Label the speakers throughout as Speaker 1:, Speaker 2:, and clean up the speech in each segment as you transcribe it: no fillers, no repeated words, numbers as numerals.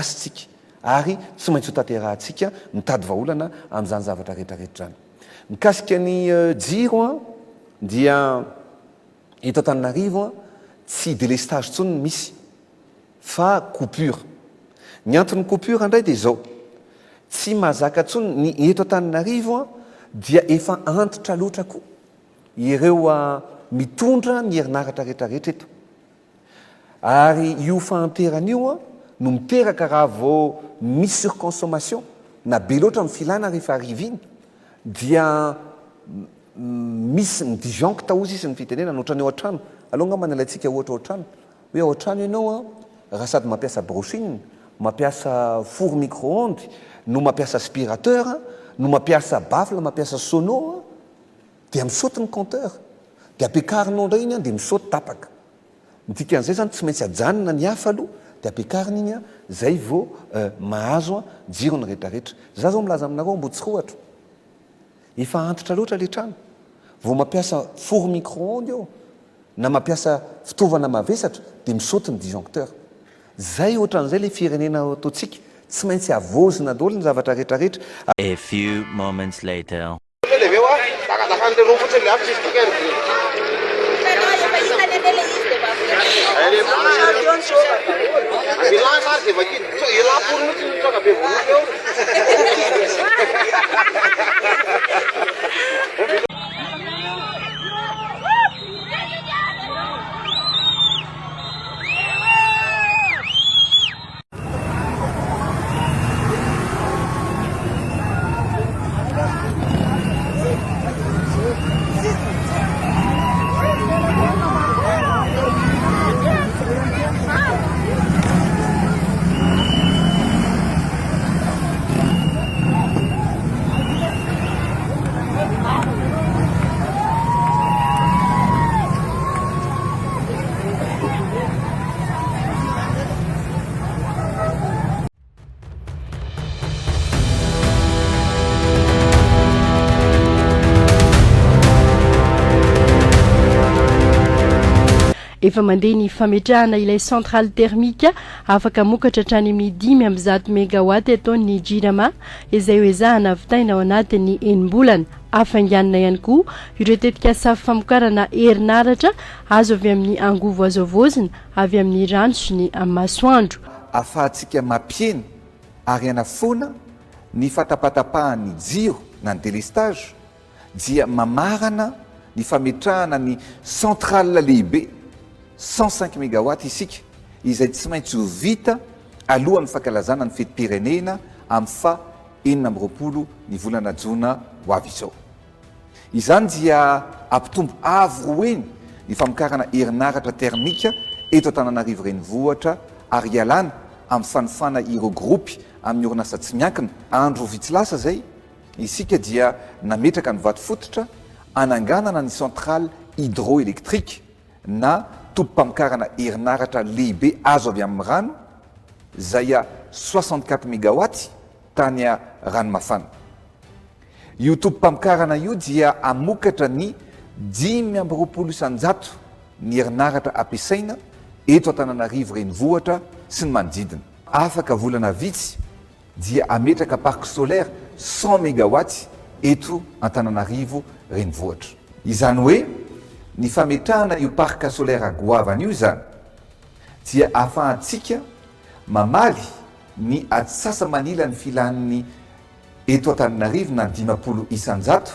Speaker 1: asitsika ary tsy maintsy ho tanterahantsika mitady vaolana amin'izany zavatra rehetrarehetra zany. Mikasika ny jiro a dia eto Antananarivo a tsy délestage intsony misy fa coupure. Ny antony coupure indray dia izao, tsy mahazaka intsony ny eto Antananarivo a dia efa antitra loatra koa ireo mitondra ny herinaratra rehetrarehetra eto. Ary io fahanteran'io a no miteraka raha vao misy surconsommation na be loatra amin'ny filana rehefa ariva iny dia misy ny disjoncte ozy isy ny fitenena ohatrany ao an-trano. Aloha nga manalantsika ohatra ao an-trano hoe ao an-trano ianao a raha sady mampiasa brushing, mampiasa four micro-ondes, no mampiasa aspirateur, no mampiasa baffle, mampiasa sono dia misaoty ny compteur. Dia ampiakarinao indray iny dia misaoty tapaka. Dikan'izay zany tsy maintsy ajanona ny hafa aloha dia ampiakarina iny zay vao mahazo jirony rehetrarehetra. Za zao milaza aminareo mbo tsy ohatra. Efa antitra loatra le trano. Vao mampiasa four micro-ondes eo na mampiasa fitaovana mavesatra dia misaoty ny disjoncteur. Zay ohatran'izay le firenena ataontsika tsy maintsy avozina daholo ny zavatra rehetrarehetra.
Speaker 2: A few moments later.
Speaker 3: Efa mandeha ny fametrahana ilay centrale thermique afaka mokatra hatrany amin'ny 500 mégawatt eto ny Jirama izay hoezahana vitaina ao anatin'ny enim-bolana. Afanganana ihany koa ireo tetikasa famokarana herinaratra azo avy amin'ny angovo azo avozina avy amin'ny rano sy ny masoandro.
Speaker 1: Afahantsika mampieny ary hanafona ny fatapatapahan'ny jiro na ny délestage dia mamarana ny fametrahana ny centrale lehibe 105 mégawatt isika izay tsy maintsy ho vita alohan'ny fankalazana ny fetim-pirenena amin'ny fa 20 ny volana Jona ho avy izao. Izany dia ampitombo avo roeny ny famokarana herinaratra termika eto Antananarivo renivohitra ary ialana amin'ny fanofana ireo gropy amin'ny orinasa tsy miankina. Andro vitsilasa zay isika dia nametraka ny vato fototra ananganana ny centrale hydroélectrique na tompam-pamokarana herinaratra lehibe azo avy amin'ny rano zay 64 mégawatt tany ranomafana. Io tompam-pamokarana io dia amokatra ny 520 isanjato ny herinaratra ampiasaina eto Antananarivo renivohitra sy ny manodidina. Afaka volana vitsy dia ametraka parc solaire 100 mégawatt eto Antananarivo renivohitra. Izany hoe ny fametrahana io parc solaire agoavana io zany dia ahafahantsika mamaly ny atsasa manila ny filan'ny eto Antananarivo na 50 isanjato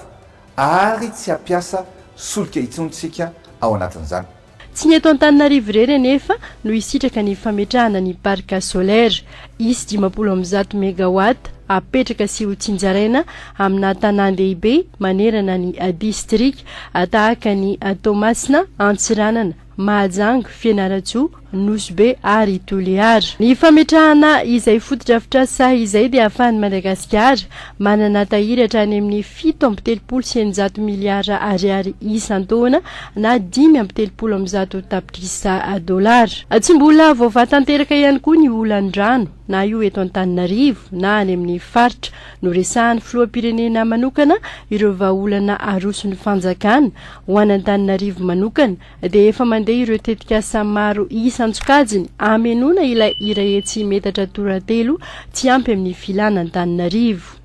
Speaker 1: ary tsy ampiasa solika itsontsika ao anatin'izany.
Speaker 3: Tsy ny eto Antananarivo irery nefa no isitraka ny fametrahana ny parc solaire isy 50 mégawatt apetraka sy ho tsinjaraina amina tanan-dehibe manerana ny district tahaka ny Toamasina, Antsiranana, Mahajanga, Fianaratsoa, Nosbe ary Toliara. Ny fametrahana izay fotodrafitrasa izay dia ahafahan'ny Madagasikara manana tahiry hatrany amin'ny 7.3 miliara ariary isan-taona na 5.3 tapitrisa dolara. Tsy mbola voavatanteraka ihany koa ny olan-drano na io eto Antananarivo na any amin'ny faritra no resahan'ny filoham-pirenena manokana ireo vahaolana aroson'ny fanjakana ho an'Antananarivo manokana dia efa mandeha ireo tetikasa maro isa santsokajiny amenoana ilay iraetsy metatra toratelo tsy ampy amin'ny filan'Antananarivo.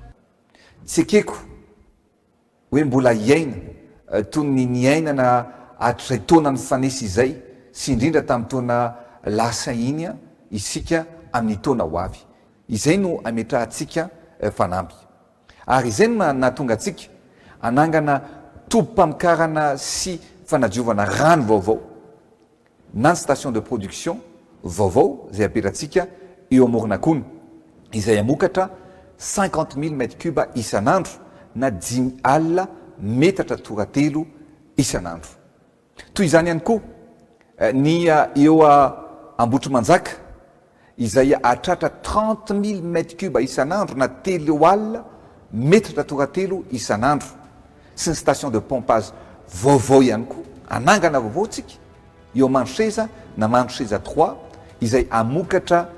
Speaker 1: Tsy ekeko hoe mbola iaina toy ny niainana hatrizay taona ny fanesy izay sy indrindra tamin'ny taona lasa iny isika amin'ny taona ho avy. Izay no ametrahantsika fanampy. Ary izay no nahatonga antsika anangana tobim-pamokarana sy fanadiovana rano vaovao na ny station de production vaovao izay apetratsika eo amoronakony izay amokatra 50 000 mètres cubes isan'andro na 10 alina metatra toratelo isan'andro. Toy izany ihany koa ny eo Ambotrimanjaka izay atratra 30 000 mètres cubes isan'andro na 3 alina metatra toratelo isan'andro sy ny station de pompage vaovao ihany koa anangana vaovao tsika eo Mancheza na Mancheza 3 izay amokatra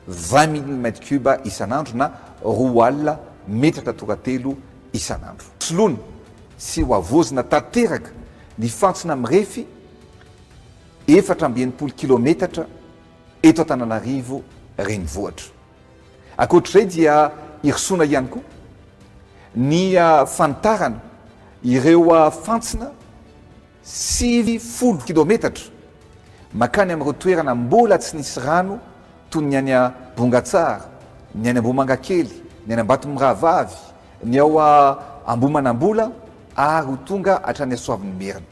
Speaker 1: 20 000 mètres cubes isan'andro na 2 alina metatra toratelo isan'andro. Soloana sy ho avozina tanteraka ny fantsona mirefy 480 kilometatra eto Antananarivo renivohitra. Ankoatr'izay dia irisoana ihany koa ny fanitarana ireo fantsona 70 kilometatra makany amin'ireo toerana mbola tsy nisy rano toy ny any Bongatsara, ny any Ambomangakely, ny any Ambatomirahavavy, ny ao Ambomanambola ary ho tonga hatrany Soavin'ny Merina.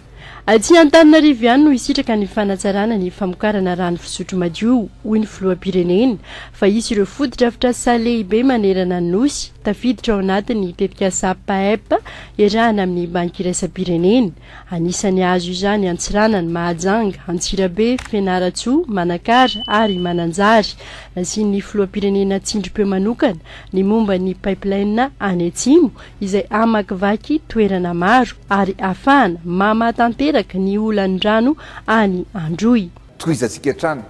Speaker 3: Aty Antananarivo ihany no isitraka ny fanatsarana ny famokarana rano fisotro madio hoy ny filoham-pirenena fa isy ireo foto-drafitrasa lehibe manerana ny nosy tafiditra ao anatin'ny tetikasa PAEP iarahana amin'ny banky iraisam-pirenena. Anisany azo izany Antsirana, Mahajanga, Antsirabe, Fianaratsoa, Manakara ary Mananjary. Nasian'ny filoham-pirenena Tsindrimpe manokana ny momba ny pipeline any Atsimo izay amakivaky toerana maro ary ahafahana mamatanteraka ny olan'ny-drano any Androy.
Speaker 1: Tohizantsika hatrany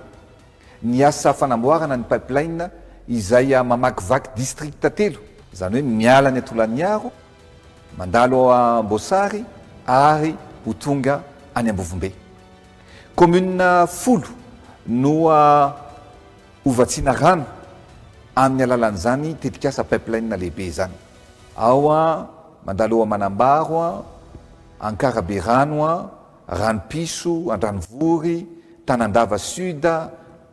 Speaker 1: ny asa fanamboarana ny pipeline izay mamakivaky district telo, izany hoe miala ny Atolan'iaro, mandalo ao Ambosary ary ho tonga any Ambovombe. Commune 10 no ovatsiana rano amin'ny alalan'izany tetikasa pipeline lehibe zany. Ao mandalo ao Manambaro, Ankarabe rano, Ranopiso, Andranovory, Tanandava Sud,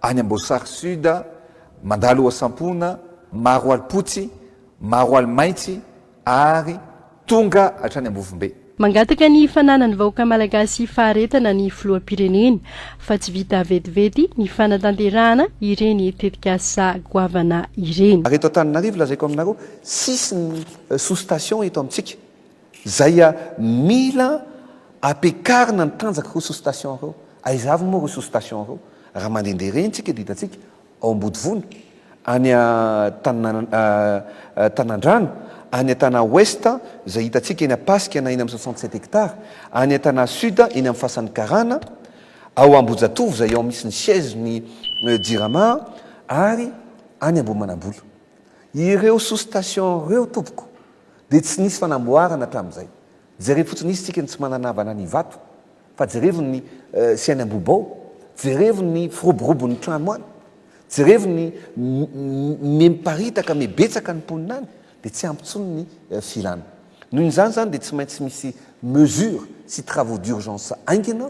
Speaker 1: any Ambosary Sud, mandalo ao Sampona, Maroalpotsy, Maroalmaitsy ary tonga hatrany Ambovombe.
Speaker 3: Mangataka ny fananany vahoaka malagasy faharetana ny filoham-pirenena fa tsy vita vetivety ny fanatanterahana ireny tetikasa goavana ireny.
Speaker 4: Reto Antananarivo lazaiko aminareo sisy ny sous-station eto amintsika zay mila ampiakarina ny tanjaka reo sous-station reo. Aizavy moa reo sous-station reo raha mandehandeha reny tsika ditantsika ao Ambodivony, any Tanandrano, any Tana Ouest zay hitantsika eny Pasika na eny amin'ny 67 hectares, any Tana Sud eny amin'ny fasan'ny Karana, ao Ambojatovo zay ao misy ny siège ny Jirama ary any Ambomanambola. Ireo sous-station reo tompoko dia tsy nisy fanamboarana hatramin'izay. Jereo fotsiny nisy tsika ny tsy mananavana ny vato fa jerevo ny siany Ambobao, jerevo ny firoborobon'ny trano any, jerevo ny memparitaka mebetsaka ny mponina any dia tsy ampitsony ny filana. Noho izany zany dia tsy maintsy misy mesure sy travaux d'urgence aingina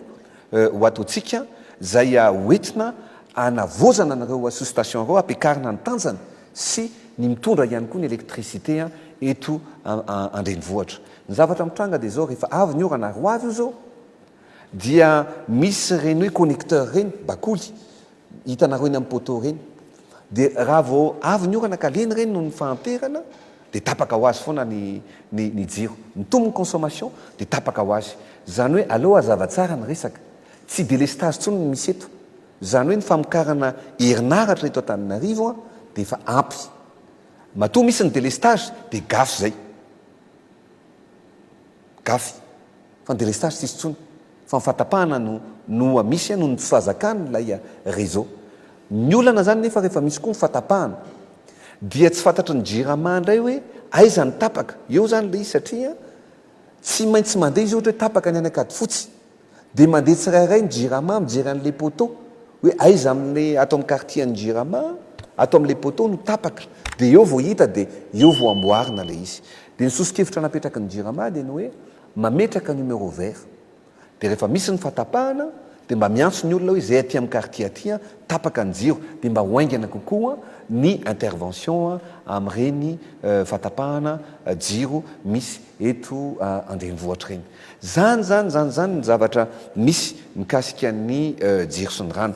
Speaker 4: ho ataontsika zay hoentina anavozana anareo sous-station reo ampiakarina ny tanjana sy ny mitondra ihany koa ny électricité eto andrenivohitra. Ny zavatra mitranga dia zao rehefa avy ny orana roavy io zao dia misy reny hoe connecteur reny bakoly hitanareo eny amin'ny poteau reny dia raha vao avy ny orana ka leny reny no ny fahamperana dia tapaka ho azy foana ny jiro. Mitombo ny consommation dia tapaka ho azy. Zany hoe aleo hazava tsara ny resaka, tsy délestage tsony ny misy eto. Zany hoe ny famokarana herinaratra eto Antananarivo dia efa ampy. Matoa misy ny délestage dia gafy zay. Gafy. Fa ny délestage tsisy tsony. Fa ny fatapahana no misy no ny fahazakana ilay réseau. Ny olana zany nefa rehefa misy koa ny fatapahana dia tsy fantatra ny Jirama indray hoe aiza ny tapaka. Eo zany le izy satria tsy maintsy mandeha izy ohatra hoe tapaka ny anakady fotsy dia mandeha tsirairay ny Jirama mijery an'ilay poteau hoe aiza amin'le atao amin'ny quartier ny jirama atao amin'le poteau no tapaka dia eo vao hita dia eo vao amboarina le izy dia ny sosikevitra napetraka ny jirama dia ny hoe mametraka numéro vert dia rehefa misy ny fatapahana dia mba miantso ny olona hoe zay aty amin'ny quartier aty tapaka ny jiro dia mba hoaingana kokoa ny intervention amin'ireny fatapahana jiro misy eto andrenivohitra reny zany ny zavatra misy mikasika ny jiro sy ny rano